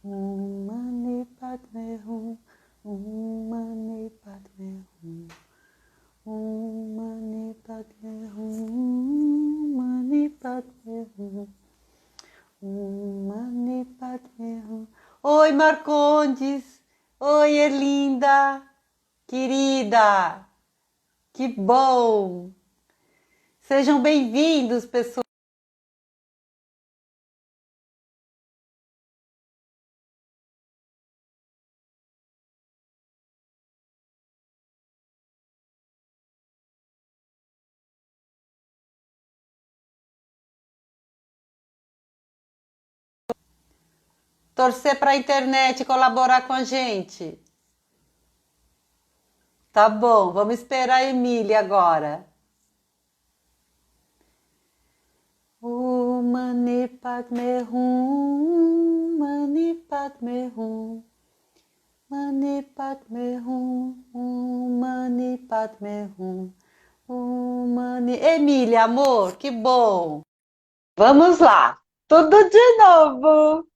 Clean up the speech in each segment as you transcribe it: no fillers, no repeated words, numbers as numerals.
Mani Padme Hum, Mani Padme Hum, Mani Padme Hum, Mani Padme Hum, Mani Padme Hum. Oi, Marcondes! Oi, Erlinda! Querida! Que bom! Sejam bem-vindos, pessoal! Torcer para a internet colaborar com a gente. Tá bom, vamos esperar a Emília agora. Mani Padme Hum, Mani Padme Hum, Mani Padme Hum, Mani Padme Hum, Mani... Emília, amor, que bom! Vamos lá, tudo de novo!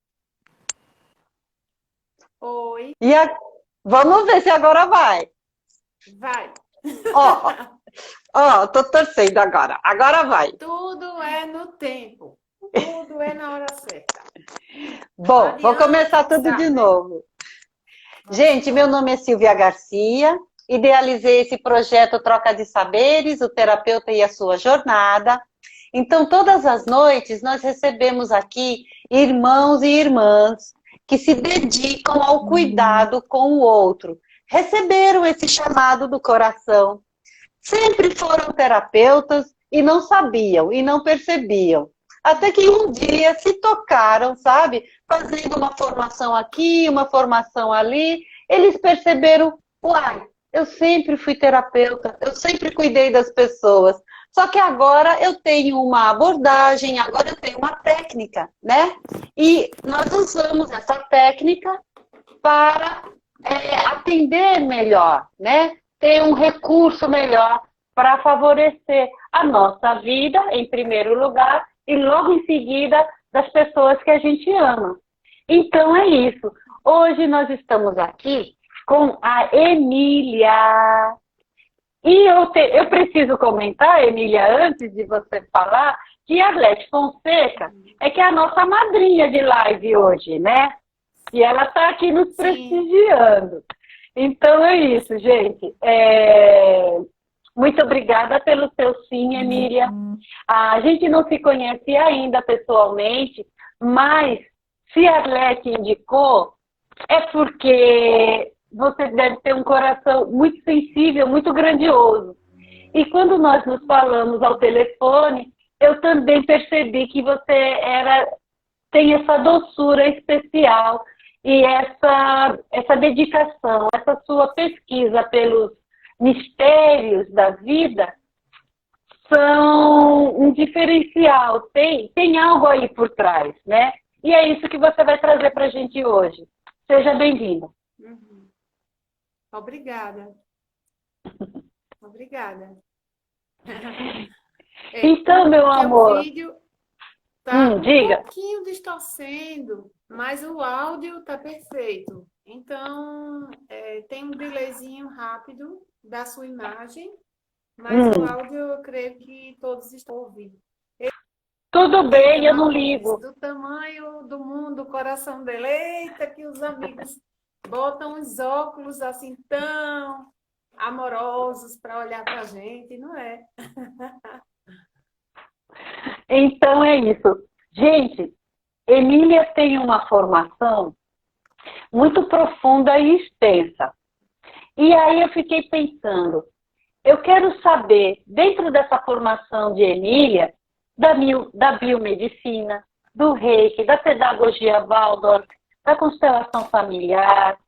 Oi, E vamos ver se agora vai. vai. Ó, ó, tô torcendo agora. Agora vai. Tudo é no tempo. Tudo é na hora certa. Não Bom, vou adianta começar tudo de forçar, né? novo. Vamos Gente, meu embora. nome é Silvia Garcia. Idealizei esse projeto Troca de Saberes, o terapeuta e a sua jornada. Então, todas as noites nós recebemos aqui irmãos e irmãs que se dedicam ao cuidado com o outro. Receberam esse chamado do coração. Sempre foram terapeutas e não sabiam e não percebiam. Até que um dia se tocaram, sabe? Fazendo uma formação aqui, uma formação ali, eles perceberam, uai, eu sempre fui terapeuta, eu sempre cuidei das pessoas. Só que agora eu tenho uma abordagem, agora eu tenho uma técnica, né? E nós usamos essa técnica para atender melhor, né? Ter um recurso melhor para favorecer a nossa vida, em primeiro lugar, e logo em seguida das pessoas que a gente ama. Então é isso. Hoje nós estamos aqui com a Emília. E eu preciso comentar, Emília, antes de você falar, que a Arlete Fonseca é que é a nossa madrinha de live hoje, né? E ela está aqui nos Sim. prestigiando. Então é isso, gente. Muito obrigada pelo seu sim, Emília. A gente não se conhece ainda pessoalmente, mas se a Arlete indicou, é porque você deve ter um coração muito sensível, muito grandioso. E quando nós nos falamos ao telefone, eu também percebi que você tem essa doçura especial e essa dedicação, essa sua pesquisa pelos mistérios da vida são um diferencial, tem algo aí por trás, né? E é isso que você vai trazer para a gente hoje. Seja bem-vinda. Uhum. Obrigada. Obrigada. Então, meu Teu amor, vídeo tá um diga. pouquinho distorcendo, mas o áudio tá perfeito. Então, tem um delayzinho rápido da sua imagem, mas o áudio eu creio que todos estão ouvindo. Tudo Eita, bem, eu não Marcondes, ligo. do tamanho do mundo, o coração dele, eita, que os amigos botam os óculos assim tão amorosos para olhar para a gente, não é? Então é isso. Gente, Emília tem uma formação muito profunda e extensa. E aí eu fiquei pensando, eu quero saber, dentro dessa formação de Emília, da biomedicina, do reiki, da pedagogia Waldorf, da constelação familiar,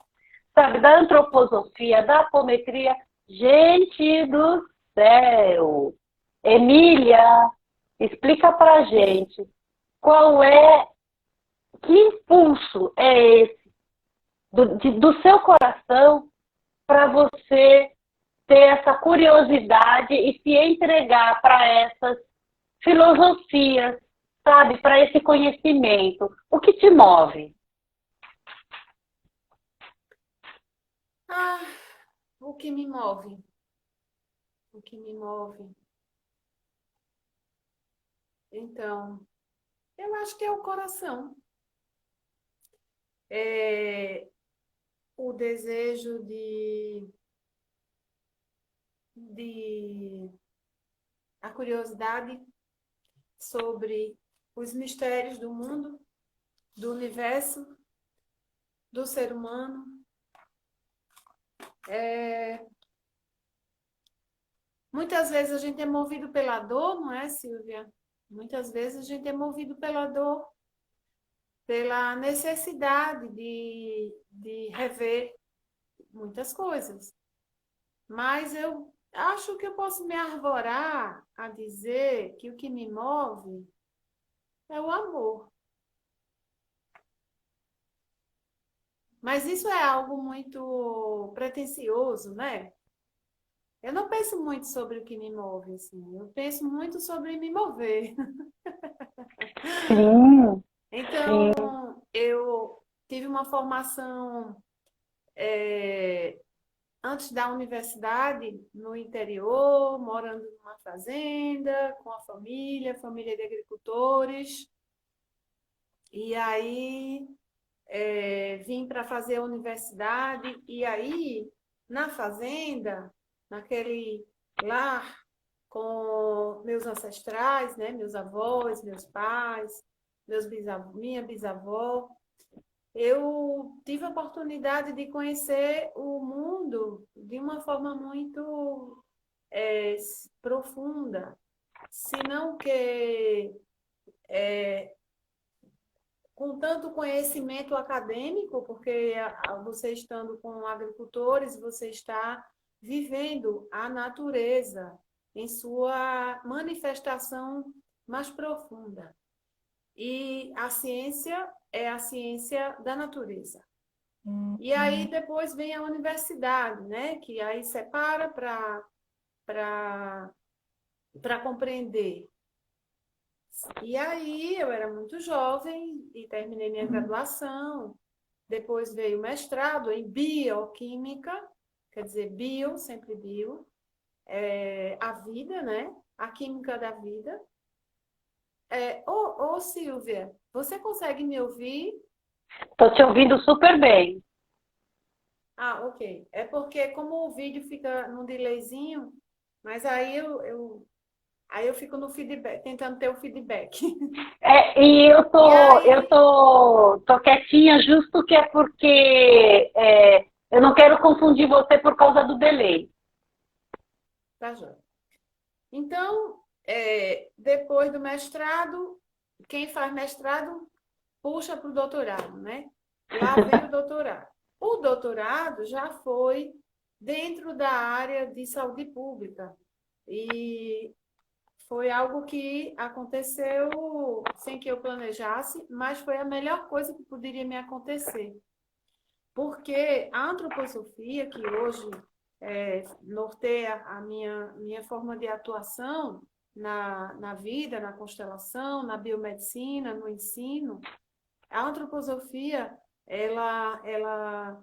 sabe, da antroposofia, da apometria. Gente do céu! Emília, explica pra gente que impulso é esse do seu coração para você ter essa curiosidade e se entregar para essas filosofias, sabe? Para esse conhecimento. O que te move? Ah, o que me move? O que me move? Então, eu acho que é o coração. É o desejo de a curiosidade sobre os mistérios do mundo, do universo, do ser humano. Muitas vezes a gente é movido pela dor, não é, Silvia? Muitas vezes a gente é movido pela dor, pela necessidade de rever muitas coisas. Mas eu acho que eu posso me arvorar a dizer que o que me move é o amor. Mas isso é algo muito pretensioso, né? Eu não penso muito sobre o que me move, assim. Eu penso muito sobre me mover. Sim, Então, sim. eu tive uma formação antes da universidade no interior, morando numa fazenda, com a família de agricultores. E aí vim para fazer a universidade. E aí, na fazenda, naquele lar com meus ancestrais, né, meus avós, meus pais, minha bisavó, eu tive a oportunidade de conhecer o mundo de uma forma muito profunda, se não que com tanto conhecimento acadêmico, porque você estando com agricultores, você está vivendo a natureza em sua manifestação mais profunda. E a ciência é a ciência da natureza. E aí depois vem a universidade, né? Que aí separa para compreender. E aí eu era muito jovem e terminei minha graduação. Depois veio o mestrado em bioquímica, quer dizer, bio, sempre bio, a vida, né? A química da vida. Silvia, você consegue me ouvir? Estou te ouvindo super bem. Ah, ok. É porque como o vídeo fica num delayzinho, mas aí eu fico no feedback, tentando ter o feedback. E E eu aí, tô quietinha justo que é porque eu não quero confundir você por causa do delay. tá joia. Então, depois do mestrado, quem faz mestrado puxa para o doutorado, né? Lá vem o doutorado. O doutorado já foi dentro da área de saúde pública. E foi algo que aconteceu sem que eu planejasse, mas foi a melhor coisa que poderia me acontecer. Porque a antroposofia, que hoje norteia a minha forma de atuação na vida, na constelação, na biomedicina, no ensino, a antroposofia, ela,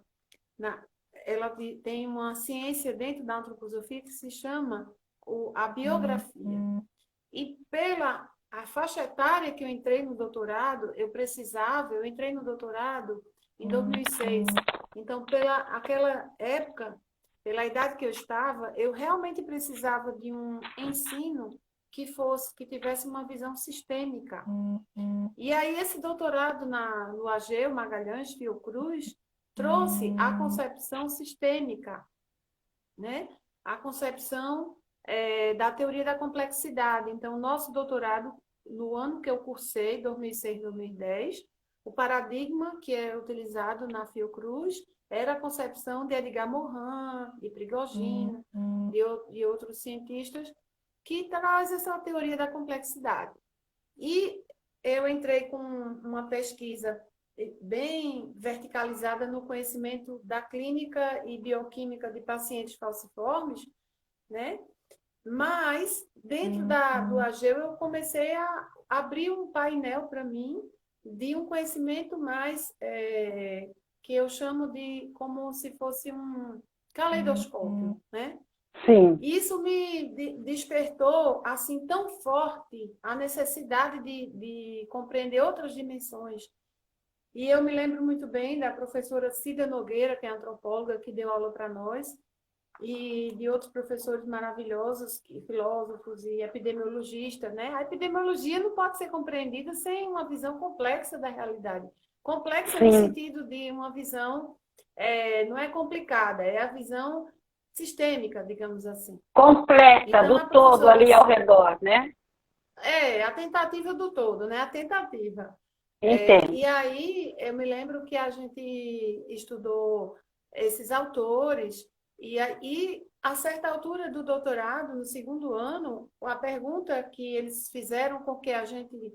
na, ela tem uma ciência dentro da antroposofia que se chama a biografia. E pela a faixa etária que eu entrei no doutorado, eu entrei no doutorado em 2006. Então, pela aquela época, pela idade que eu estava, eu realmente precisava de um ensino que tivesse uma visão sistêmica. E aí esse doutorado no AGEU, Magalhães Fiocruz, trouxe a concepção sistêmica, né? A concepção da teoria da complexidade. Então, nosso doutorado, no ano que eu cursei, 2006, 2010, o paradigma que é utilizado na Fiocruz era a concepção de Edgar Morin, de Prigogine, de outros cientistas, que traz essa teoria da complexidade. E eu entrei com uma pesquisa bem verticalizada no conhecimento da clínica e bioquímica de pacientes falciformes, né? Mas, dentro do AGEU, eu comecei a abrir um painel para mim de um conhecimento mais que eu chamo de como se fosse um caleidoscópio, né? Sim, Isso me despertou assim tão forte a necessidade de compreender outras dimensões. E eu me lembro muito bem da professora Cida Nogueira, que é antropóloga, que deu aula para nós, e de outros professores maravilhosos, filósofos e epidemiologistas, né? A epidemiologia não pode ser compreendida sem uma visão complexa da realidade. Complexa no sim. sentido de uma visão, não é complicada, é a visão sistêmica, digamos assim. Completa, Então, do a todo professora, ali ao redor, né? a tentativa do todo, né? A tentativa. Entendo. E aí, eu me lembro que a gente estudou esses autores, e aí, a certa altura do doutorado, no segundo ano, a pergunta que eles fizeram com que a gente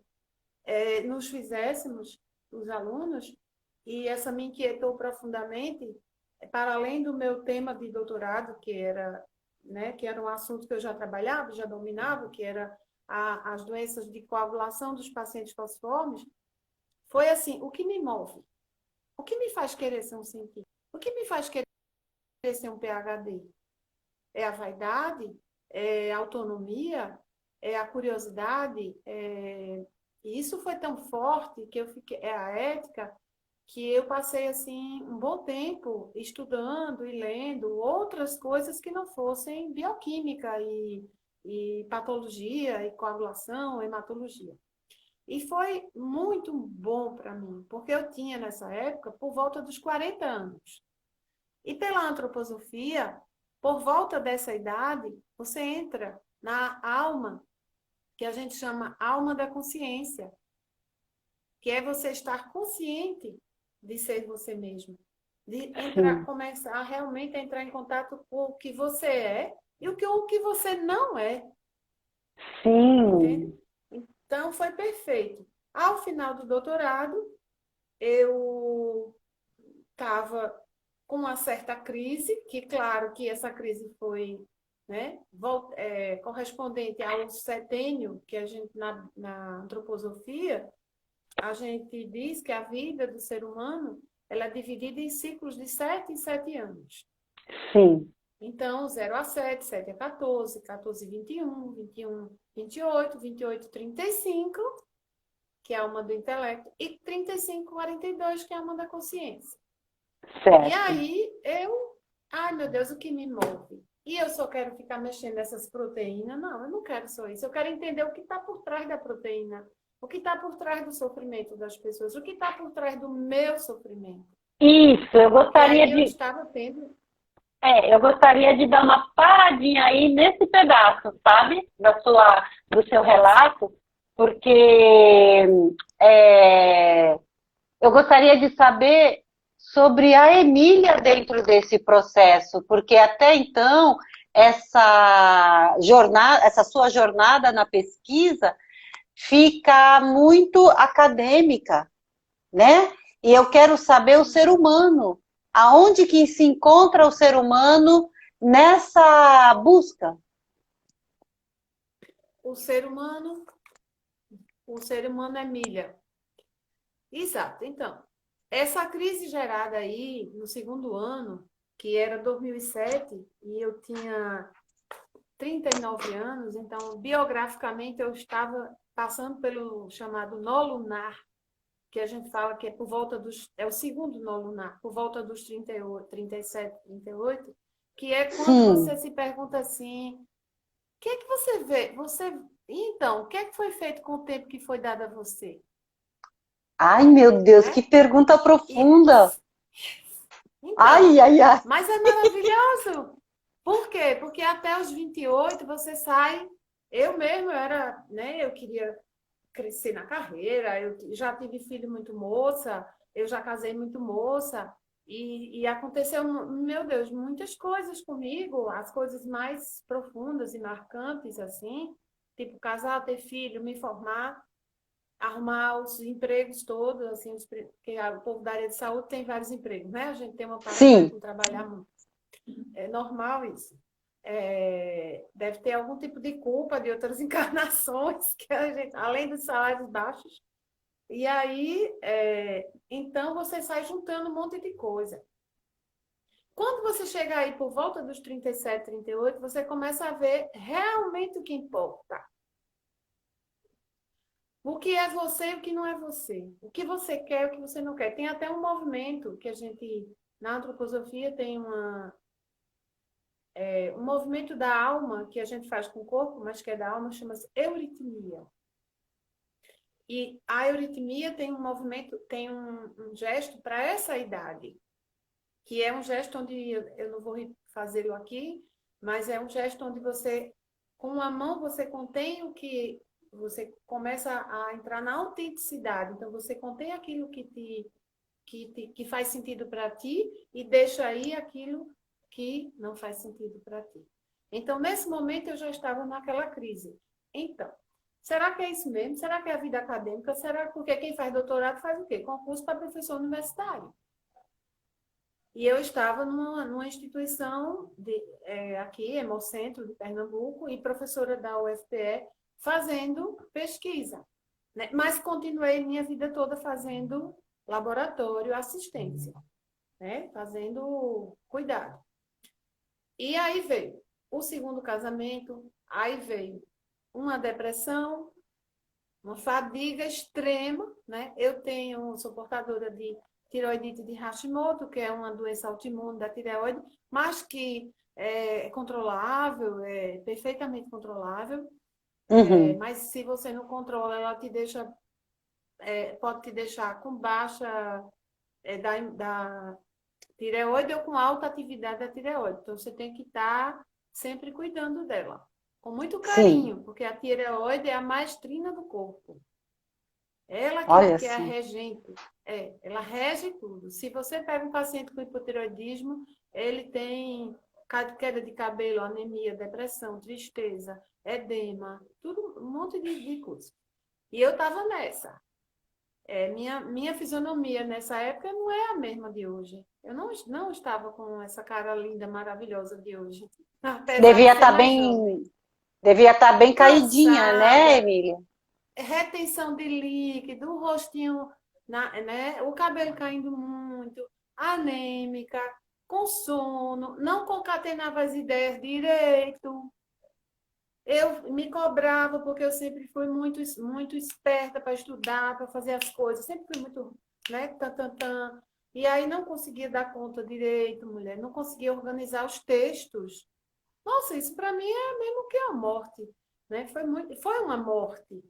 nos fizéssemos, os alunos, e essa me inquietou profundamente, para além do meu tema de doutorado, que era um assunto que eu já trabalhava, já dominava, que era as doenças de coagulação dos pacientes falciformes, foi assim, o que me move? O que me faz querer ser um cientista? O que me faz querer ser um PhD? É a vaidade? É a autonomia? É a curiosidade? E isso foi tão forte que eu fiquei, é a ética, que eu passei assim um bom tempo estudando e lendo outras coisas que não fossem bioquímica e patologia e coagulação, hematologia. E foi muito bom para mim, porque eu tinha nessa época por volta dos 40 anos. E pela antroposofia, por volta dessa idade, você entra na alma, que a gente chama alma da consciência, que é você estar consciente de ser você mesmo, de entrar, Sim, começar a realmente entrar em contato com o que você é e o que você não é, entende? sim, Então foi perfeito. Ao final do doutorado, eu estava com uma certa crise, que claro que essa crise foi, né, correspondente ao setênio, que a gente, na antroposofia, a gente diz que a vida do ser humano ela é dividida em ciclos de 7 em 7 anos. sim. Então, 0 a 7, 7 a 14, 14 a 21, 21, 28, 28, 35, que é a alma do intelecto, e 35, 42, que é a alma da consciência. E Certo. aí ai meu Deus, o que me move? E eu só quero ficar mexendo nessas proteínas? Não, eu não quero só isso. Eu quero entender o que está por trás da proteína, o que está por trás do sofrimento das pessoas, o que está por trás do meu sofrimento. Isso, Porque aí eu estava tendo. eu gostaria de dar uma paradinha aí nesse pedaço, sabe? Do seu relato, porque é, eu gostaria de saber sobre a Emília dentro desse processo, porque até então essa sua jornada na pesquisa fica muito acadêmica, né? E eu quero saber o ser humano, aonde que se encontra o ser humano nessa busca? O ser humano, o ser humano é milha. Exato. Então, essa crise gerada aí no segundo ano, que era 2007, e eu tinha 39 anos, então biograficamente eu estava passando pelo chamado nó lunar, que a gente fala que é por volta é o segundo nó lunar, por volta dos 38, 37, 38, que é quando você Sim. se pergunta assim, o que é que você vê? Então, o que é que foi feito com o tempo que foi dado a você? Ai, meu Deus, que Né? pergunta E, profunda. então, Ai, ai, ai. mas é maravilhoso. Por quê? Porque até os 28 você sai. Eu mesmo era, né? Eu queria crescer na carreira, eu já tive filho muito moça, eu já casei muito moça, e aconteceu, meu Deus, muitas coisas comigo, as coisas mais profundas e marcantes, assim, tipo casar, ter filho, me formar, arrumar os empregos todos, assim, porque o povo da área de saúde tem vários empregos, né? A gente tem uma paixão Sim, por trabalhar muito. É normal isso. Deve ter algum tipo de culpa de outras encarnações, que a gente, além dos salários baixos, E aí, então, você sai juntando um monte de coisa. Quando você chega aí por volta dos 37, 38, você começa a ver realmente o que importa. O que é você e o que não é você. O que você quer e o que você não quer. Tem até um movimento que a gente, na antroposofia, tem um movimento da alma que a gente faz com o corpo, mas que é da alma, chama-se euritmia. E a euritmia tem um movimento, tem um gesto para essa idade, que é um gesto onde eu não vou fazê-lo aqui, mas é um gesto onde você, com a mão, você contém o que você começa a entrar na autenticidade. Então, você contém aquilo que faz sentido para ti e deixa aí aquilo que não faz sentido para ti. Então, nesse momento, eu já estava naquela crise. Então, será que é isso mesmo? Será que é a vida acadêmica? Será porque quem faz doutorado faz o quê? Concurso para professor universitário. E eu estava numa instituição aqui, Hemocentro de Pernambuco, e professora da UFPE, fazendo pesquisa. Né? Mas continuei minha vida toda fazendo laboratório, assistência, né? Fazendo cuidado. E aí veio o segundo casamento, aí veio uma depressão, uma fadiga extrema, né? Sou portadora de tireoidite de Hashimoto, que é uma doença autoimune da tireoide, mas que é controlável, é perfeitamente controlável. Uhum. Mas se você não controla, ela te deixa, pode te deixar com baixa da tireoide ou com alta atividade da tireoide. Então, você tem que estar sempre cuidando dela, com muito Sim, carinho, porque a tireoide é a maestrina do corpo. Ela olha que é a só. regente, ela rege tudo. Se você pega um paciente com hipotireoidismo, ele tem queda de cabelo, anemia, depressão, tristeza, edema, tudo, um monte de coisa. E eu estava nessa. Minha fisionomia nessa época não é a mesma de hoje. Eu não estava com essa cara linda, maravilhosa de hoje, apesar de Devia ser estar mais jovem. devia estar bem caidinha, né, Cansada, Emília? retenção de líquido, o rostinho, né, o cabelo caindo muito, anêmica, com sono, não concatenava as ideias direito. Eu me cobrava porque eu sempre fui muito esperta para estudar, para fazer as coisas, sempre fui muito, né, tan, tan, tan. E aí não conseguia dar conta direito, mulher, não conseguia organizar os textos. Nossa, isso para mim é mesmo que a morte, né? Foi uma morte.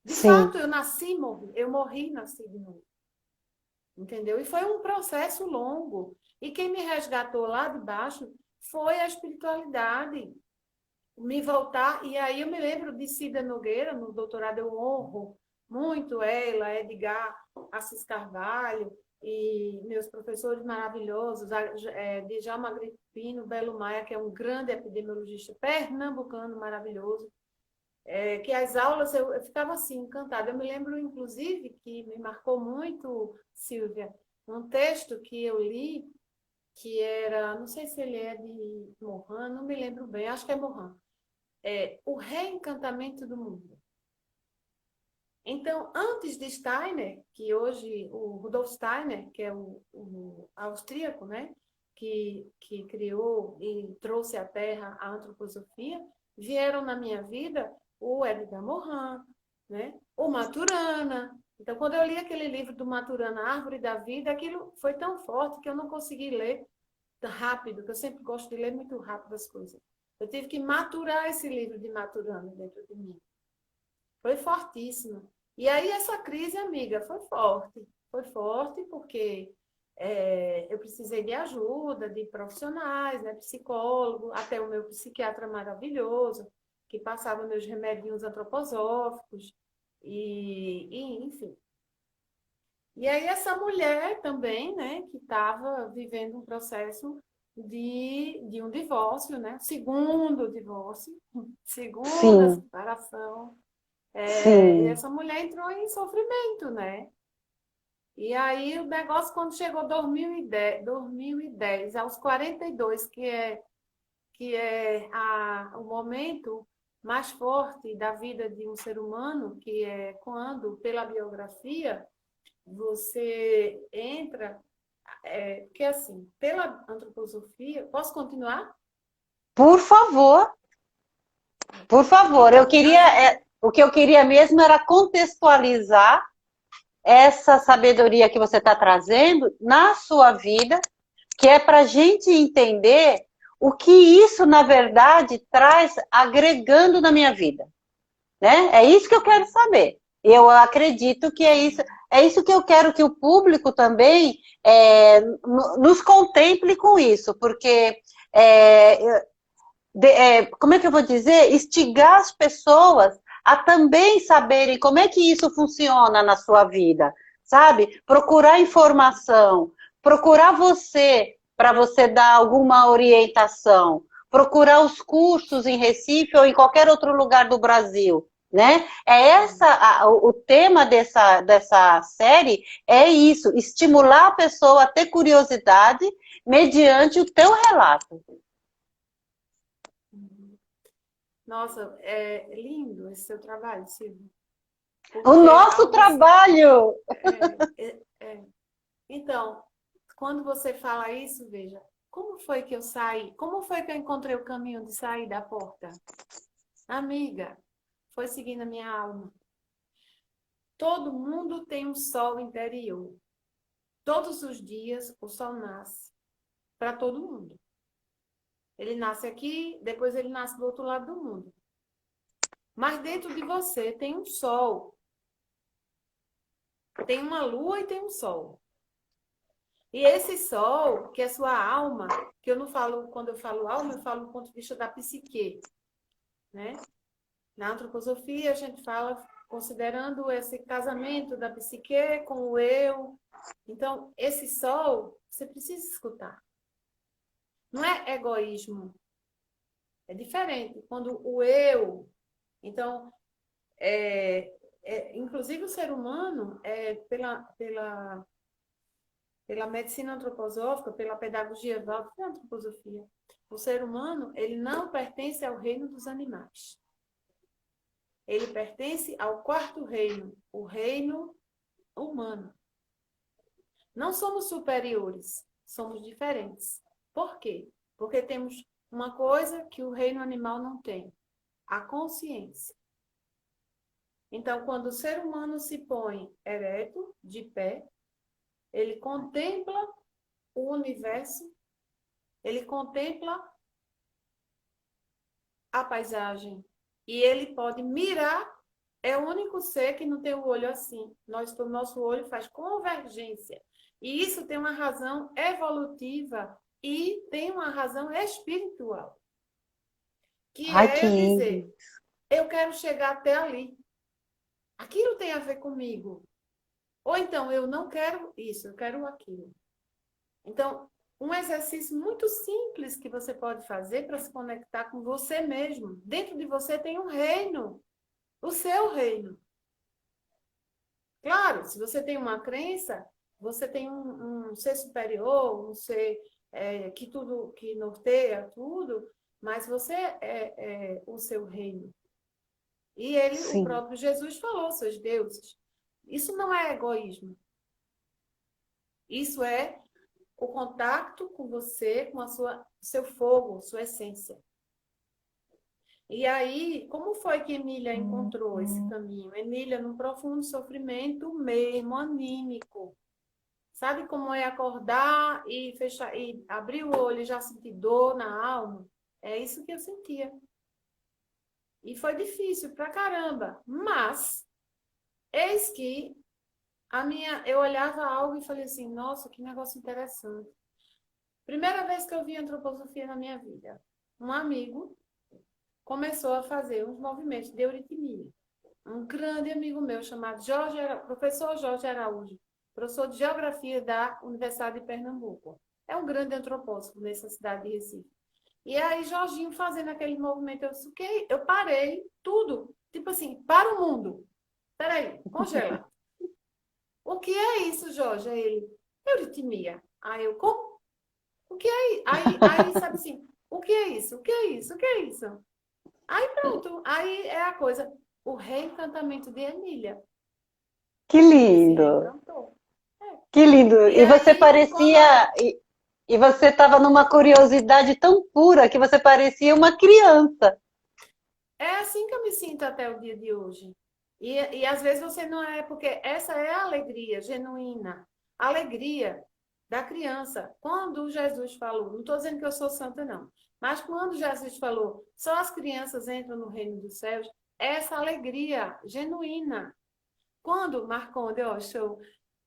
De Sim, fato, eu nasci e morri. Eu morri e nasci de novo. Entendeu? E foi um processo longo. E quem me resgatou lá de baixo foi a espiritualidade. Me voltar. E aí eu me lembro de Cida Nogueira, no doutorado, eu honro muito ela, Edgar Assis Carvalho, e meus professores maravilhosos, Djalma Agripino Belo Maia, que é um grande epidemiologista pernambucano maravilhoso. Que as aulas eu ficava assim, encantada. Eu me lembro, inclusive, que me marcou muito, Silvia, um texto que eu li, que era, não sei se ele é de Morin, não me lembro bem, acho que é Morin. O reencantamento do mundo. Então, antes de Steiner, que hoje, o Rudolf Steiner, que é o austríaco, né, que criou e trouxe à Terra a antroposofia, vieram na minha vida o Edgar Morin, né, o Maturana. Então, quando eu li aquele livro do Maturana, Árvore da Vida, aquilo foi tão forte que eu não consegui ler rápido, que eu sempre gosto de ler muito rápido as coisas. Eu tive que maturar esse livro de Maturana dentro de mim. Foi fortíssimo. E aí essa crise, amiga, foi forte. Foi forte porque eu precisei de ajuda, de profissionais, né, psicólogo, até o meu psiquiatra maravilhoso, que passava meus remedinhos antroposóficos, enfim. E aí essa mulher também, né, que estava vivendo um processo de um divórcio, né, segundo divórcio, segunda sim, separação, e sim. essa mulher entrou em sofrimento, né? E aí o negócio, quando chegou 2010 aos 42, que é o momento, mais forte da vida de um ser humano, que é quando, pela biografia, você entra, porque assim, pela antroposofia, posso continuar? Por favor, por favor. Então, a gente, O que eu queria mesmo era contextualizar essa sabedoria que você está trazendo na sua vida, que é para a gente entender o que isso, na verdade, traz agregando na minha vida, né? É isso que eu quero saber. Eu acredito que é isso que eu quero que o público também nos contemple com isso, porque é, como é que eu vou dizer? Instigar as pessoas a também saberem como é que isso funciona na sua vida, sabe? Procurar informação, procurar você para você dar alguma orientação, procurar os cursos em Recife ou em qualquer outro lugar do Brasil, né? O tema dessa série é isso, estimular a pessoa a ter curiosidade mediante o teu relato. nossa, é lindo esse seu trabalho, Silvia. O Porque é nosso algo assim. trabalho. Então, quando você fala isso, veja, como foi que eu saí? Como foi que eu encontrei o caminho de sair da porta? Amiga, foi seguindo a minha alma. Todo mundo tem um sol interior. Todos os dias o sol nasce para todo mundo. Ele nasce aqui, depois ele nasce do outro lado do mundo. Mas dentro de você tem um sol. Tem uma lua e tem um sol. E esse sol, que é sua alma, que eu não falo, quando eu falo alma, eu falo do ponto de vista da psique, né? Na antroposofia, a gente fala considerando esse casamento da psique com o eu. Então, esse sol, você precisa escutar. Não é egoísmo. É diferente. Quando o eu... Então, inclusive o ser humano, pela medicina antroposófica, pela pedagogia da antroposofia, o ser humano, ele não pertence ao reino dos animais. Ele pertence ao quarto reino, o reino humano. Não somos superiores, somos diferentes. Por quê? Porque temos uma coisa que o reino animal não tem, a consciência. Então, quando o ser humano se põe ereto, de pé, ele contempla o universo, ele contempla a paisagem. E ele pode mirar, é o único ser que não tem o olho assim. O nosso olho faz convergência. E isso tem uma razão evolutiva e tem uma razão espiritual. Que Ai, que é lindo. dizer, eu quero chegar até ali. Aquilo tem a ver comigo. Ou então, eu não quero isso, eu quero aquilo. Então, um exercício muito simples que você pode fazer para se conectar com você mesmo. Dentro de você tem um reino, o seu reino. Claro, se você tem uma crença, você tem um ser superior, um ser que norteia tudo, mas você é o seu reino. E ele, o Sim. próprio Jesus falou, seus deuses. Isso não é egoísmo. Isso é o contato com você, com seu fogo, sua essência. E aí, como foi que Emília encontrou esse caminho? Emília, num profundo sofrimento mesmo, anímico. Sabe como é acordar e fechar e abrir o olho e já sentir dor na alma? É isso que eu sentia. E foi difícil pra caramba, mas eis que eu olhava algo e falei assim, nossa, que negócio interessante. Primeira vez que eu vi antroposofia na minha vida, um amigo começou a fazer uns movimentos de euritmia. Um grande amigo meu chamado professor Jorge Araújo, professor de geografia da Universidade de Pernambuco. É um grande antropólogo nessa cidade de Recife. E aí, Jorginho fazendo aquele movimento, eu parei tudo. Tipo assim, para o mundo. Peraí, congela. O que é isso, Jorge? Aí ele, euritmia. Aí eu, como? O que é isso? Aí, sabe assim, o que é isso? O que é isso? O que é isso? Aí pronto, aí é a coisa. O reencantamento de Emília. Que Ele se lindo, reencantou. que lindo. E E você aí, quando parecia, e você estava numa curiosidade tão pura que você parecia uma criança. é assim que eu me sinto até o dia de hoje. E às vezes você não é, porque essa é a alegria genuína. A alegria da criança. Quando Jesus falou, não estou dizendo que eu sou santa, não, mas quando Jesus falou, só as crianças entram no reino dos céus, essa alegria genuína. Quando Marconde, ó, show,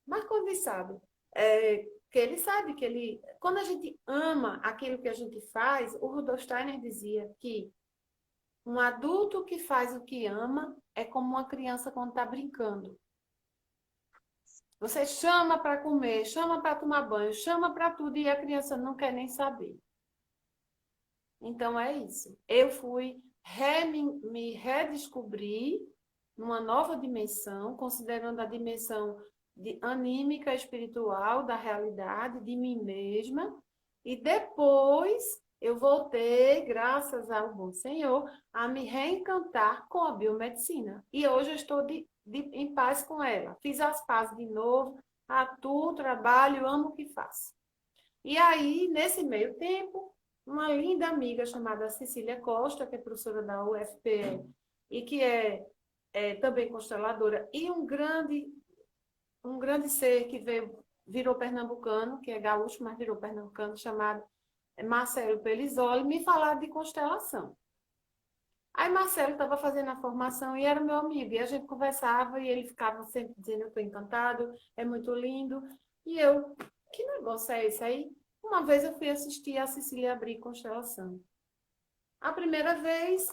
Marconde sabe, que ele sabe que ele, quando a gente ama aquilo que a gente faz, o Rudolf Steiner dizia que um adulto que faz o que ama é como uma criança quando está brincando. Você chama para comer, chama para tomar banho, chama para tudo e a criança não quer nem saber. Então é isso. Eu fui me redescobrir numa nova dimensão, considerando a dimensão anímica, espiritual, da realidade, de mim mesma. E depois eu voltei, graças ao bom Senhor, a me reencantar com a biomedicina. E hoje eu estou em paz com ela. Fiz as pazes de novo, atuo, trabalho, amo o que faço. E aí, nesse meio tempo, uma linda amiga chamada Cecília Costa, que é professora da UFPE e que é também consteladora, e um grande ser que virou pernambucano, que é gaúcho, mas virou pernambucano, chamado Marcelo Pelizoli, me falaram de constelação. Aí Marcelo estava fazendo a formação e era meu amigo, e a gente conversava e ele ficava sempre dizendo, eu estou encantado, é muito lindo. E eu, que negócio é esse aí? Uma vez eu fui assistir a Cecília abrir constelação. A primeira vez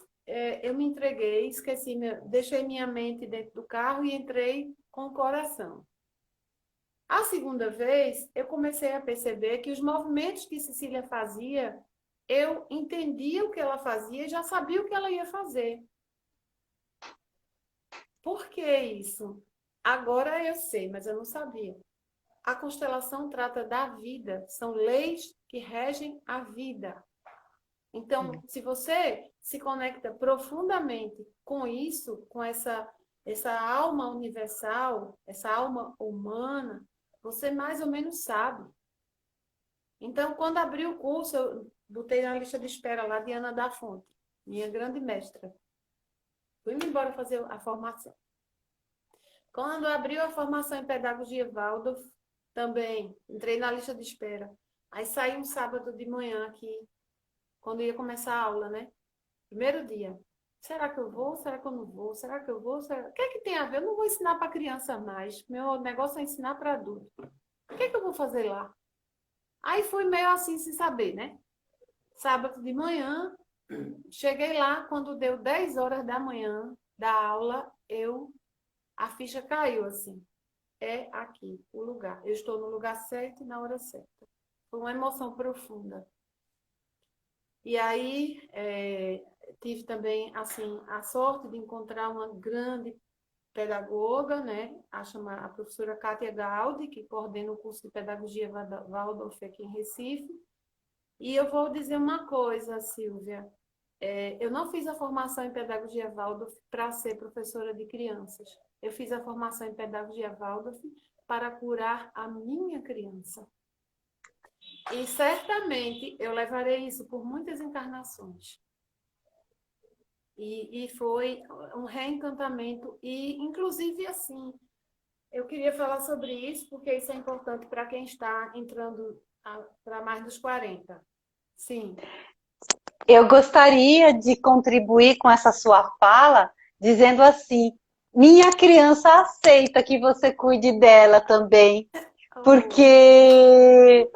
eu me entreguei, esqueci, deixei minha mente dentro do carro e entrei com o coração. A segunda vez, eu comecei a perceber que os movimentos que Cecília fazia, eu entendia o que ela fazia e já sabia o que ela ia fazer. Por que isso? Agora eu sei, mas eu não sabia. A constelação trata da vida, são leis que regem a vida. Então, se você se conecta profundamente com isso, com essa alma universal, essa alma humana, você mais ou menos sabe. Então, quando abri o curso, eu botei na lista de espera lá Diana da Fonte, minha grande mestra. Fui-me embora fazer a formação. Quando abriu a formação em Pedagogia Waldorf, também entrei na lista de espera. Aí saí um sábado de manhã aqui, quando ia começar a aula, né? Primeiro dia. Será que eu vou? Será que eu não vou? Será que eu vou? Será... O que é que tem a ver? Eu não vou ensinar para criança mais. Meu negócio é ensinar para adulto. O que é que eu vou fazer lá? Aí fui meio assim, sem saber, né? Sábado de manhã, cheguei lá, quando deu 10 horas da manhã da aula, a ficha caiu assim. É aqui o lugar. Eu estou no lugar certo e na hora certa. Foi uma emoção profunda. E aí, tive também, assim, a sorte de encontrar uma grande pedagoga, né? A professora Kátia Gaudi, que coordena o curso de Pedagogia Waldorf aqui em Recife. E eu vou dizer uma coisa, Silvia. Eu não fiz a formação em Pedagogia Waldorf para ser professora de crianças. Eu fiz a formação em Pedagogia Waldorf para curar a minha criança. E certamente eu levarei isso por muitas encarnações. E foi um reencantamento. E, inclusive, assim, eu queria falar sobre isso, porque isso é importante para quem está entrando para mais dos 40. Sim. Eu gostaria de contribuir com essa sua fala, dizendo assim, minha criança aceita que você cuide dela também, porque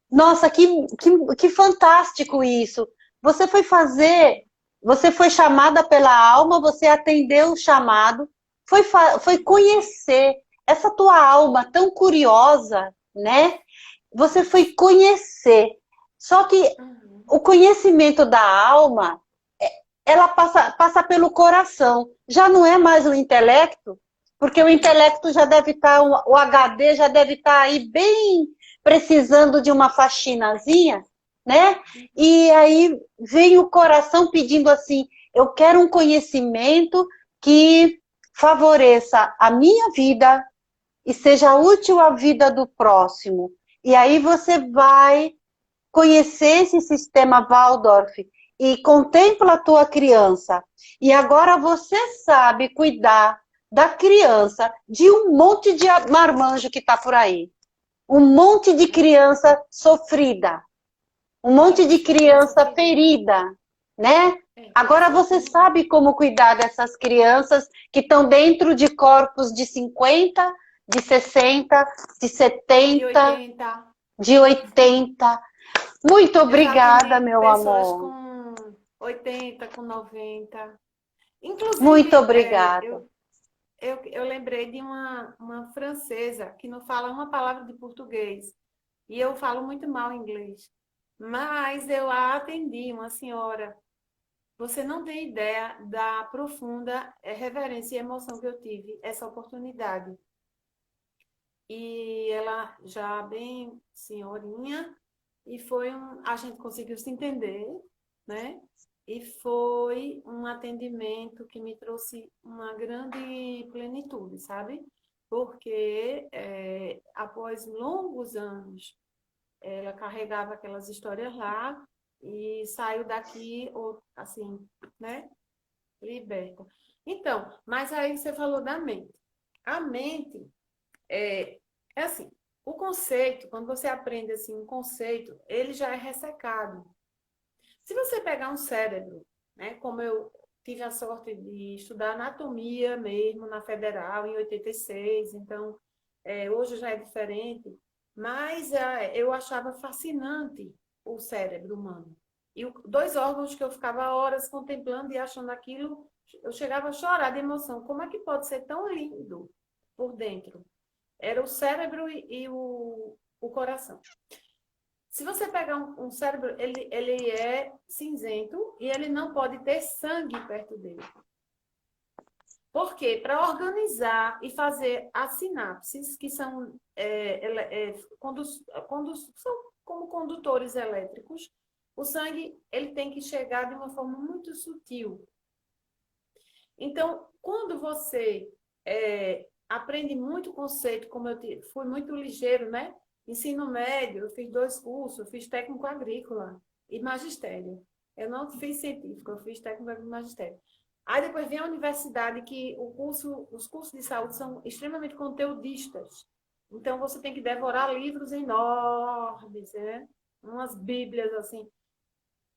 nossa, que fantástico isso. Você foi chamada pela alma, você atendeu o chamado, foi conhecer essa tua alma tão curiosa, né? Você foi conhecer. Só que o conhecimento da alma, ela passa pelo coração. Já não é mais o intelecto, porque o intelecto já deve estar, o HD já deve estar aí bem precisando de uma faxinazinha, né? E aí vem o coração pedindo assim: eu quero um conhecimento que favoreça a minha vida e seja útil à vida do próximo. E aí você vai conhecer esse sistema Waldorf e contempla a tua criança. E agora você sabe cuidar da criança de um monte de marmanjo que está por aí. Um monte de criança sofrida. Um monte de criança ferida, né? Agora você sabe como cuidar dessas crianças que estão dentro de corpos de 50, de 60, de 70, de 80. Muito obrigada, meu pessoas amor. com 80, com 90. Inclusive, Muito obrigada. eu lembrei de uma francesa que não fala uma palavra de português. E eu falo muito mal inglês. Mas eu a atendi, uma senhora. Você não tem ideia da profunda reverência e emoção que eu tive, essa oportunidade. E ela já bem senhorinha, e a gente conseguiu se entender, né? E foi um atendimento que me trouxe uma grande plenitude, sabe? Porque após longos anos, ela carregava aquelas histórias lá e saiu daqui, assim, né? Liberta. Então, mas aí você falou da mente. A mente é assim, o conceito, quando você aprende assim um conceito, ele já é ressecado. Se você pegar um cérebro, né, como eu tive a sorte de estudar anatomia mesmo na Federal em 86, então hoje já é diferente, mas eu achava fascinante o cérebro humano. E dois órgãos que eu ficava horas contemplando e achando aquilo, eu chegava a chorar de emoção. Como é que pode ser tão lindo por dentro? Era o cérebro e o coração. Se você pegar um cérebro, ele é cinzento e ele não pode ter sangue perto dele. Por quê? Para organizar e fazer as sinapses, que são, são como condutores elétricos, o sangue ele tem que chegar de uma forma muito sutil. Então, quando você aprende muito conceito, como eu fui muito ligeiro, né? Ensino médio, eu fiz 2 cursos, eu fiz técnico agrícola e magistério. Eu não fiz científico, eu fiz técnico agrícola e magistério. Aí depois vem a universidade, que os cursos de saúde são extremamente conteudistas. Então, você tem que devorar livros enormes, né? Umas bíblias, assim.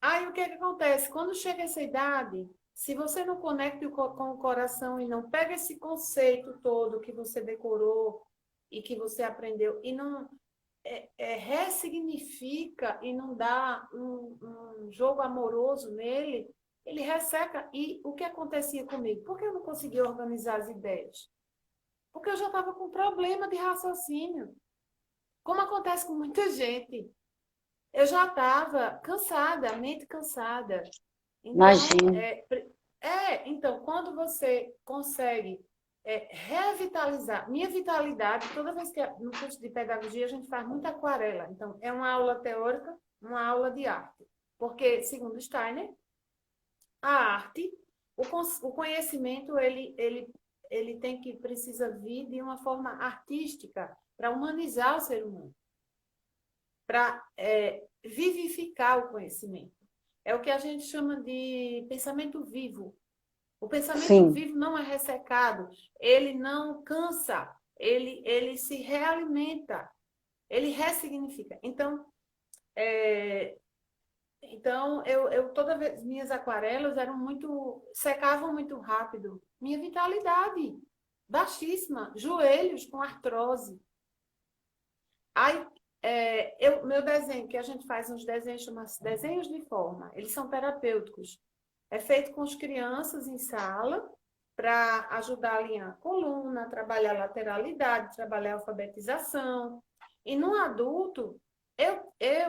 Aí, o que é que acontece? Quando chega essa idade, se você não conecta com o coração e não pega esse conceito todo que você decorou e que você aprendeu e não ressignifica e não dá um jogo amoroso nele, ele resseca. E o que acontecia comigo? Por que eu não conseguia organizar as ideias? Porque eu já estava com problema de raciocínio. Como acontece com muita gente. Eu já estava cansada, a mente cansada. Então, Imagina. então, quando você consegue revitalizar, minha vitalidade, toda vez que no curso de pedagogia a gente faz muita aquarela. Então, é uma aula teórica, uma aula de arte. Porque, segundo Steiner, a arte, o conhecimento, ele precisa vir de uma forma artística para humanizar o ser humano, para vivificar o conhecimento. É o que a gente chama de pensamento vivo. O pensamento Sim. vivo não é ressecado, ele não cansa, ele se realimenta, ele ressignifica. Então, eu toda vez, minhas aquarelas secavam muito rápido. Minha vitalidade baixíssima, joelhos com artrose. Aí, meu desenho, que a gente faz uns desenhos, chama-se desenhos de forma, eles são terapêuticos. É feito com as crianças em sala, para ajudar a alinhar a coluna, trabalhar a lateralidade, trabalhar a alfabetização. E no adulto,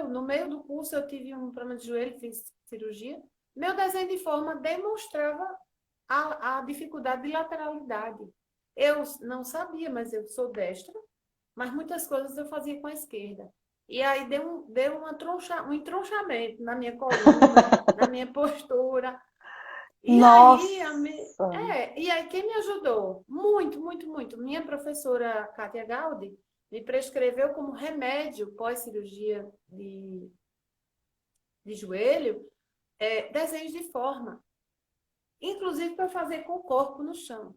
no meio do curso, eu tive um problema de joelho, fiz cirurgia. Meu desenho de forma demonstrava a dificuldade de lateralidade. Eu não sabia, mas eu sou destra, mas muitas coisas eu fazia com a esquerda. E aí deu um entronchamento na minha coluna, na minha postura. E aí, Nossa! e aí quem me ajudou? Muito, muito, muito. Minha professora Kátia Gaudi me prescreveu como remédio pós-cirurgia de joelho, desenhos de forma, inclusive para fazer com o corpo no chão.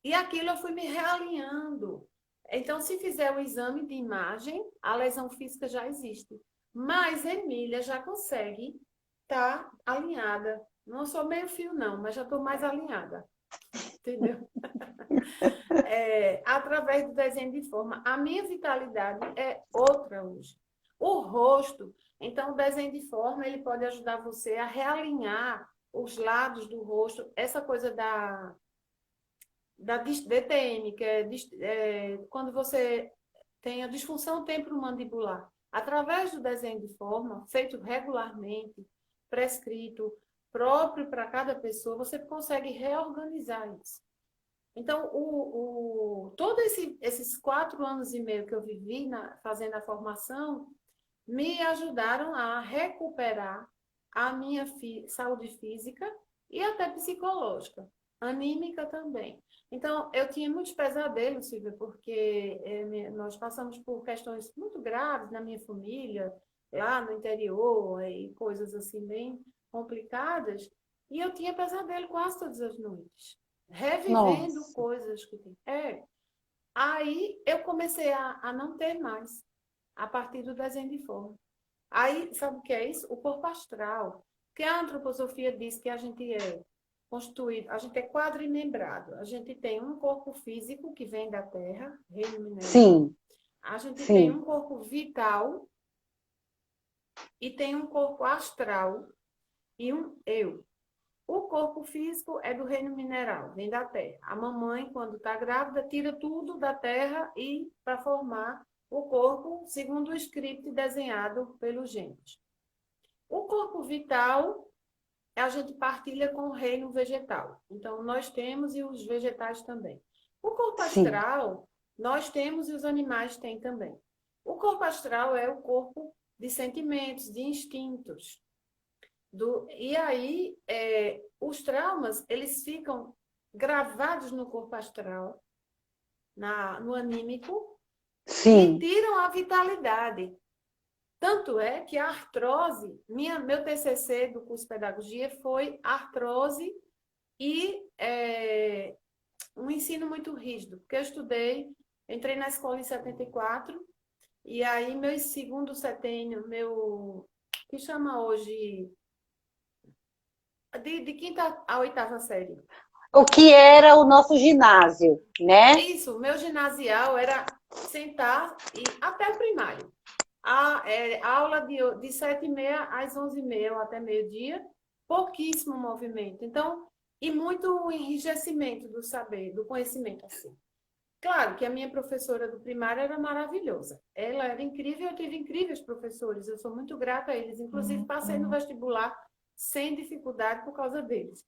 E aquilo eu fui me realinhando. Então, se fizer o exame de imagem, a lesão física já existe. Mas Emília já consegue estar alinhada. Não sou meio fio, não, mas já estou mais alinhada. Entendeu? Através do desenho de forma. A minha vitalidade é outra hoje. O rosto, então o desenho de forma, ele pode ajudar você a realinhar os lados do rosto, essa coisa da DTM, que quando você tem a disfunção temporomandibular. Através do desenho de forma, feito regularmente, prescrito, próprio para cada pessoa, você consegue reorganizar isso. Então, todos esses 4 anos e meio que eu vivi fazendo a formação, me ajudaram a recuperar a minha saúde física e até psicológica, anímica também. Então, eu tinha muitos pesadelos, Silvia, porque nós passamos por questões muito graves na minha família, lá no interior, e coisas assim bem complicadas, e eu tinha pesadelo quase todas as noites, revivendo Nossa! coisas que tem. Aí eu comecei a não ter mais, a partir do desenho de forma. Aí, sabe o que é isso? O corpo astral. Que a antroposofia diz que a gente é constituído, a gente é quadrimembrado. A gente tem um corpo físico que vem da Terra, reino mineral. Sim, A gente tem sim, um corpo vital e tem um corpo astral e um eu. O corpo físico é do reino mineral, vem da terra. A mamãe, quando está grávida, tira tudo da terra e para formar o corpo segundo o script desenhado pelos genes. O corpo vital, a gente partilha com o reino vegetal. Então, nós temos e os vegetais também. O corpo sim, astral, nós temos e os animais têm também. O corpo astral é o corpo de sentimentos, de instintos. E aí, os traumas, eles ficam gravados no corpo astral, no anímico, e sim. tiram a vitalidade. Tanto é que a artrose, meu TCC do curso de pedagogia foi artrose e um ensino muito rígido, porque eu entrei na escola em 74, e aí meu segundo setênio, que chama hoje de quinta a oitava série. O que era o nosso ginásio, né? Isso, meu ginasial era sentar até o primário. A aula de 7h30 às 11h30 ou até meio-dia, pouquíssimo movimento. Então, e muito enrijecimento do saber, do conhecimento, assim. Claro que a minha professora do primário era maravilhosa. Ela era incrível, eu tive incríveis professores, eu sou muito grata a eles. Inclusive, passei no vestibular sem dificuldade por causa deles,